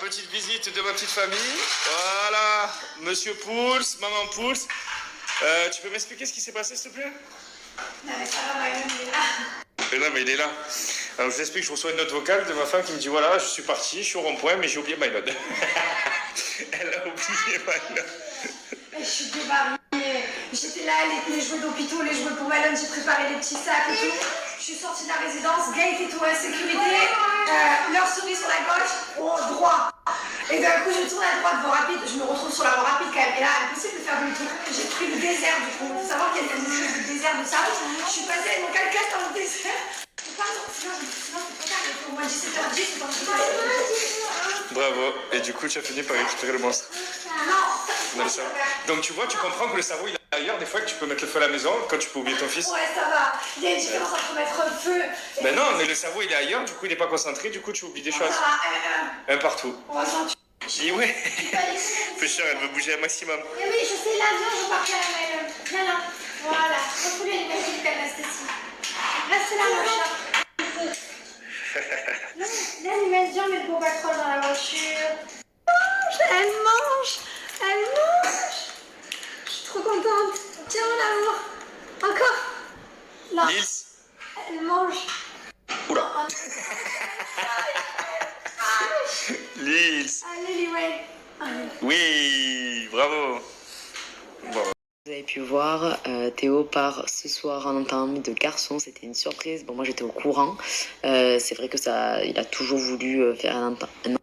Petite visite de ma petite famille. Voilà, Monsieur Pouls, Maman Pouls. Tu peux m'expliquer ce qui s'est passé, s'il te plaît? Non mais ça va, Mylan, il est là. Mais non, mais il est là. Alors, je vous explique, je reçois une note vocale de ma femme qui me dit, voilà, je suis parti, je suis au rond-point, mais j'ai oublié Mylan. Elle a oublié Mylan. Je suis débarrassée. J'étais là, les jouets d'hôpitaux, les jouets pour Mylan, j'ai préparé les petits sacs et tout. Je suis sortie de la résidence, Gaël était tout en sécurité, leur souris sur la gauche, au droit. Et d'un coup, je tourne à droite, voie rapide, je me retrouve sur la voie rapide quand même. Et là, impossible de faire demi-tour. J'ai pris le désert du coup. Il faut savoir qu'il y a une espèce de désert de sable. Je suis passée avec mon calcul dans le désert. Pardon, sinon c'est pas tard, il faut au moins 17h10, c'est pas Bravo. Et du coup, tu as fini par récupérer le monstre. Non, ça. Donc tu vois, tu comprends que le cerveau il est ailleurs, des fois que tu peux mettre le feu à la maison quand tu peux oublier ton fils. Ouais, ça va. Il y a une différence entre mettre le feu. Mais non, mais le cerveau il est ailleurs, du coup il n'est pas concentré, du coup tu oublies des choses. Ça va, Un partout. heureusement, Et ouais. Pêcheur, elle veut bouger un maximum. mais oui, je sais, l'avion, je pars à la Mylan. Viens là. Voilà. Retrouve les images qu'elle reste ici. Reste là, mon chat. Là, l'imagine, mais pour pas trop dans la voiture. Elle mange. Elle mange. Je suis trop contente. Tiens, mon amour. Encore. Là. Nils. Elle mange. Oula. Nils. Allez, ouais. Oui, bravo. Bravo. Vous avez pu voir, Théo part ce soir en enterrement de garçon, c'était une surprise. Bon, moi j'étais au courant. C'est vrai que il a toujours voulu faire un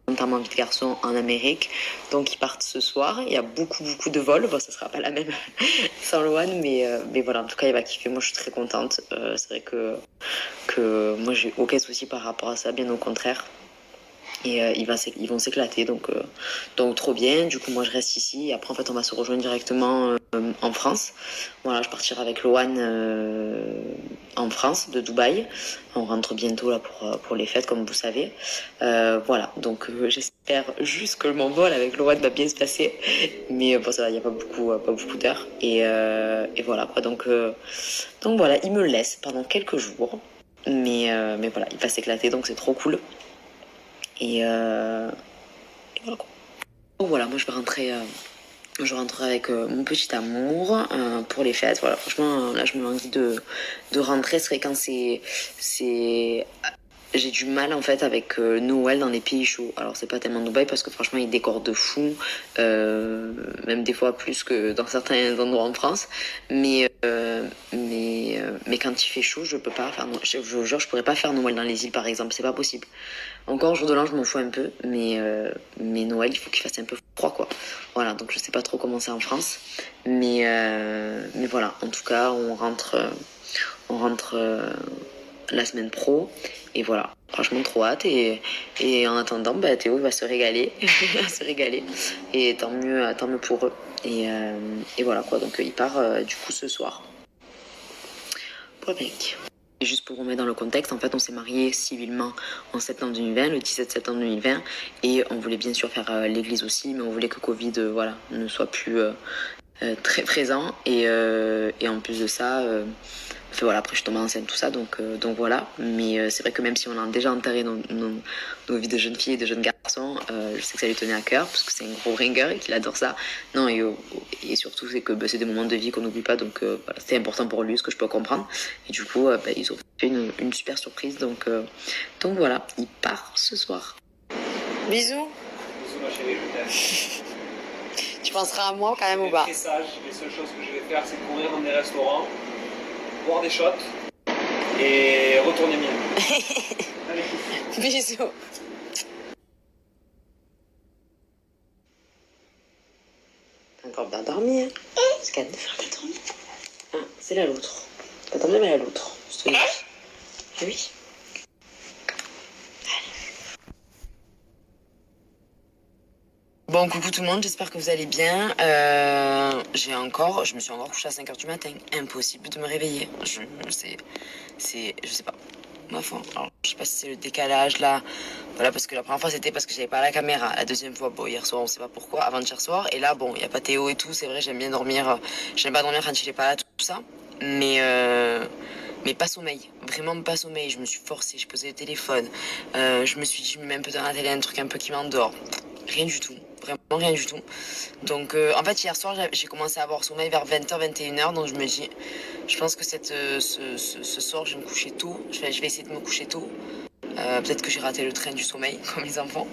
enterrement de garçon en Amérique. Donc ils partent ce soir. Il y a beaucoup de vols. Bon, ça sera pas la même sans Loane, mais voilà, en tout cas il va kiffer. Moi je suis très contente. C'est vrai que moi j'ai aucun souci par rapport à ça, bien au contraire. Et ils vont s'éclater, donc trop bien. Du coup, moi, je reste ici. Et après, en fait, on va se rejoindre directement en France. Voilà, je partirai avec Loane en France, de Dubaï. On rentre bientôt là pour les fêtes, comme vous savez. Voilà, donc j'espère juste que mon vol avec Loane va bien se passer. Mais bon, ça va, il n'y a pas beaucoup d'heures. Et voilà, quoi. Donc voilà, il me laisse pendant quelques jours. Mais voilà, il va s'éclater, donc c'est trop cool. Et voilà quoi. Donc voilà, moi je rentrerai avec mon petit amour pour les fêtes. Voilà, franchement, là je me envie de rentrer. C'est vrai quand j'ai du mal en fait avec Noël dans les pays chauds. Alors c'est pas tellement Dubaï parce que franchement ils décorent de fou, même des fois plus que dans certains endroits en France. Mais quand il fait chaud, je peux pas faire. Je vous jure, je pourrais pas faire Noël dans les îles par exemple. C'est pas possible. Encore jour de l'an, je m'en fous un peu, mais Noël, il faut qu'il fasse un peu froid quoi. Voilà, donc je sais pas trop comment c'est en France, mais voilà. En tout cas, on rentre la semaine pro. Et voilà, franchement trop hâte. Et en attendant, Théo va se régaler. Il va se régaler. Et tant mieux pour eux. Et voilà quoi, donc il part du coup ce soir. Pour l'Amérique. Et juste pour vous mettre dans le contexte, en fait on s'est mariés civilement en septembre 2020, le 17 septembre 2020. Et on voulait bien sûr faire l'église aussi, mais on voulait que Covid ne soit plus très présent. Et en plus de ça... Enfin, voilà, après je suis tombée enceinte, tout ça, donc voilà. Mais c'est vrai que même si on a déjà enterré nos vies de jeunes filles et de jeunes garçons, je sais que ça lui tenait à cœur, parce que c'est un gros ringueur et qu'il adore ça. Non, et surtout, c'est que c'est des moments de vie qu'on n'oublie pas, donc voilà, c'est important pour lui, ce que je peux comprendre. Et du coup, ils ont fait une super surprise, donc voilà, il part ce soir. Bisous. Bisous ma chérie, je t'aime. Tu penseras à moi quand même ou pas? Très sage, les seules choses que je vais faire, c'est courir dans des restaurants, boire des shots et retourner mieux. Allez. Bisous. T'as encore bien dormi, hein? Parce qu'elle te faire pas dormir. Ah, c'est la loutre. Pas dormir, mais la loutre. Je te le dis. Ah oui. Bon, coucou tout le monde, j'espère que vous allez bien. Je me suis encore couchée à 5h du matin. Impossible de me réveiller. Je sais pas. Ma foi. Alors, je sais pas si c'est le décalage là. Voilà, parce que la première fois c'était parce que j'avais pas la caméra. La deuxième fois, bon, hier soir, on sait pas pourquoi, avant-hier soir. Et là, bon, il y a pas Théo et tout. C'est vrai, j'aime bien dormir. J'aime pas dormir quand il est pas là, tout ça. Mais mais pas sommeil, vraiment pas sommeil. Je me suis forcée, je posais le téléphone, je me suis dit, je mets un peu dans la télé un truc un peu qui m'endort. Rien du tout, vraiment rien du tout. Donc en fait hier soir j'ai commencé à avoir sommeil vers 20h, 21h, donc je me dis, je pense que ce soir je vais me coucher tôt, je vais essayer de me coucher tôt. Peut-être que j'ai raté le train du sommeil, comme les enfants.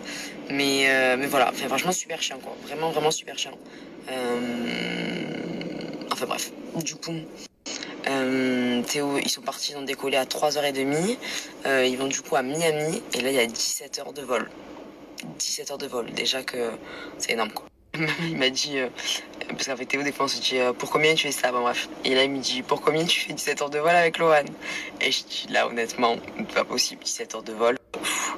Mais voilà, enfin, franchement, super chiant, quoi. Vraiment, vraiment super chiant. Enfin bref, du coup, Théo, ils sont partis, ils ont décollé à 3h30. Ils vont du coup à Miami, et là, il y a 17 heures de vol. 17 heures de vol, déjà que c'est énorme, quoi. Il m'a dit, parce qu'en fait Théo des fois on se dit pour combien tu fais ça, bon bref. Et là il me dit pour combien tu fais 17 heures de vol avec Lohan. Et je dis là honnêtement, pas possible, 17 heures de vol. Pff.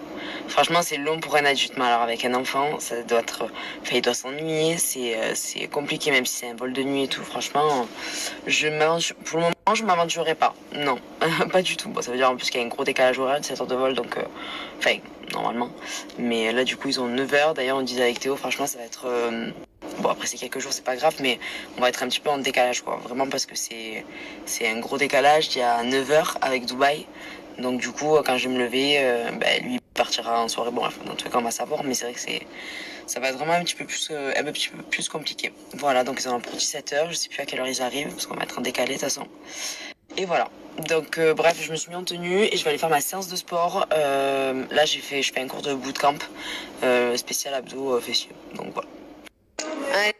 Franchement c'est long pour un adulte, mais alors avec un enfant, ça doit être. Enfin il doit s'ennuyer, c'est compliqué même si c'est un vol de nuit et tout, franchement. Pour le moment je m'aventurerai pas. Non, pas du tout. Bon ça veut dire en plus qu'il y a un gros décalage horaire de 7 heures de vol, donc enfin normalement. Mais là du coup ils ont 9 heures. D'ailleurs on disait avec Théo, franchement ça va être. Bon après c'est quelques jours, c'est pas grave, mais on va être un petit peu en décalage quoi. Vraiment parce que c'est un gros décalage. Il y a 9 heures avec Dubaï. Donc du coup quand je vais me lever, lui il partira en soirée. Bon bref, dans tous les cas on va savoir, mais c'est vrai que ça va être vraiment un petit peu plus compliqué. Voilà, donc ils ont pour 17 heures, je sais plus à quelle heure ils arrivent, parce qu'on va être en décalé de toute façon. Et voilà. Donc bref, je me suis mis en tenue et je vais aller faire ma séance de sport. Là je fais un cours de bootcamp spécial abdos fessiers. Donc voilà. Ouais.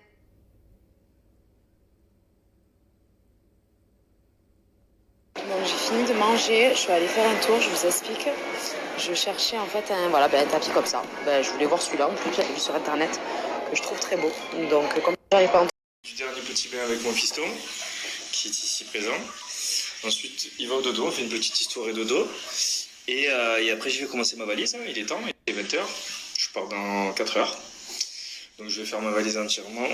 Donc j'ai fini de manger, je vais aller faire un tour, je vous explique. Je cherchais en fait un tapis comme ça. Je voulais voir celui-là, en plus j'avais vu sur internet, que je trouve très beau. Donc comme j'arrive pas en... Du dernier petit bain avec mon fiston, qui est ici présent. Ensuite, il va au dodo, on fait une petite histoire et dodo. Et après, je vais commencer ma valise, hein. Il est temps, il est 20h. Je pars dans 4 heures. Donc je vais faire ma valise entièrement.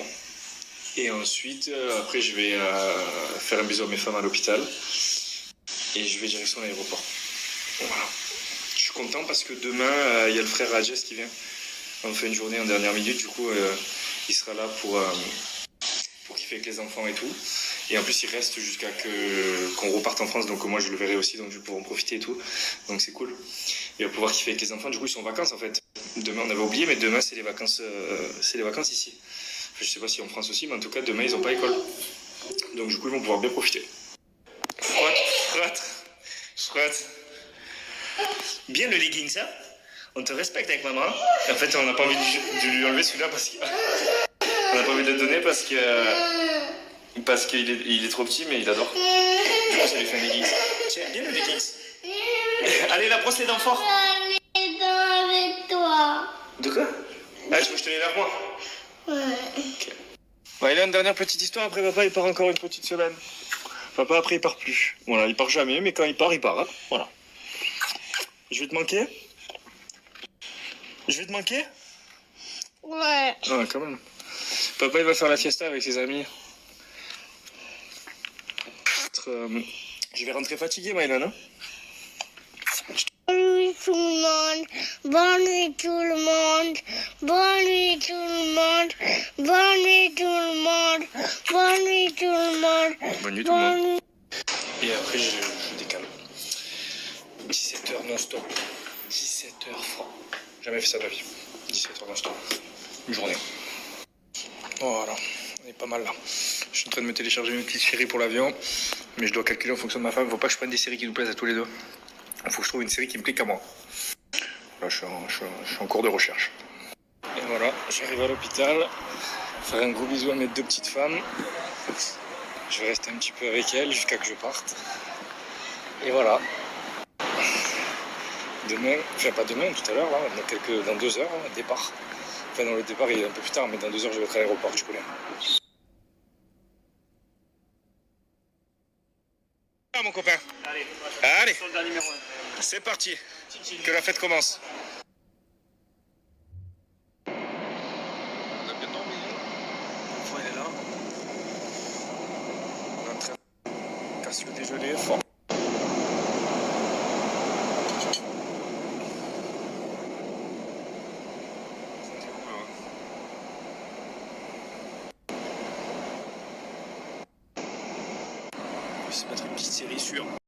Et ensuite, après, je vais faire un bisou à mes femmes à l'hôpital. Et je vais direction l'aéroport. Voilà. Je suis content parce que demain, il y a le frère Rajes qui vient. On fait une journée en dernière minute. Du coup, il sera là pour kiffer avec les enfants et tout. Et en plus, il reste jusqu'à qu'on reparte en France. Donc moi, je le verrai aussi. Donc je vais pouvoir en profiter et tout. Donc c'est cool. Il va pouvoir kiffer avec les enfants. Du coup, ils sont en vacances en fait. Demain, on avait oublié, mais demain, c'est les vacances ici. Enfin, je sais pas si en France aussi, mais en tout cas, demain, ils n'ont pas école. Donc du coup, ils vont pouvoir bien profiter. Frotte. Bien le legging, ça. On te respecte avec maman. En fait, on n'a pas envie de lui enlever celui-là parce que... On n'a pas envie de le donner parce qu'il est trop petit, mais il adore. Du coup, ça lui fait un leggings. Tiens, bien le leggings. Allez, la brosse les dents fort. Avec toi. De quoi? Ah, tu veux que je te les lave moi? Ouais. Ok. Bon, il a une dernière petite histoire. Après, papa, il part encore une petite semaine. Papa, après, il part plus. Voilà, il part jamais, mais quand il part, il part. Hein. Voilà. Je vais te manquer? Je vais te manquer? Ouais. Ah, quand même. Papa, il va faire la fiesta avec ses amis. Je vais rentrer fatigué, Maïlan, hein? Bonne nuit tout le monde. Bonne nuit tout le monde. Bonne nuit tout le monde. Bonne nuit tout le monde. Bonne nuit tout le monde. Bonne nuit tout le monde. Et après, je décale. 17h non-stop. 17h francs. Jamais fait ça de ma vie. 17h non-stop. Une journée. Voilà, on est pas mal là. Je suis en train de me télécharger une petite série pour l'avion. Mais je dois calculer en fonction de ma femme. Faut pas que je prenne des séries qui nous plaisent à tous les deux. Il faut que je trouve une série qui me plaît qu'à moi. Là, je suis en cours de recherche. Et voilà, j'arrive à l'hôpital. Faire un gros bisou à mes deux petites femmes. Je vais rester un petit peu avec elles jusqu'à que je parte. Et voilà. Demain, enfin pas demain, tout à l'heure, là, dans 2 heures, hein, départ. Enfin non, le départ il est un peu plus tard, mais dans 2 heures je vais être à l'aéroport, je connais. Ah mon copain. Allez. Soldat numéro 1. C'est parti. Que la fête commence. On a bien dormi. L'enfant il est là. On est en train de casser le déjeuner fort. On va se mettre une petite série sur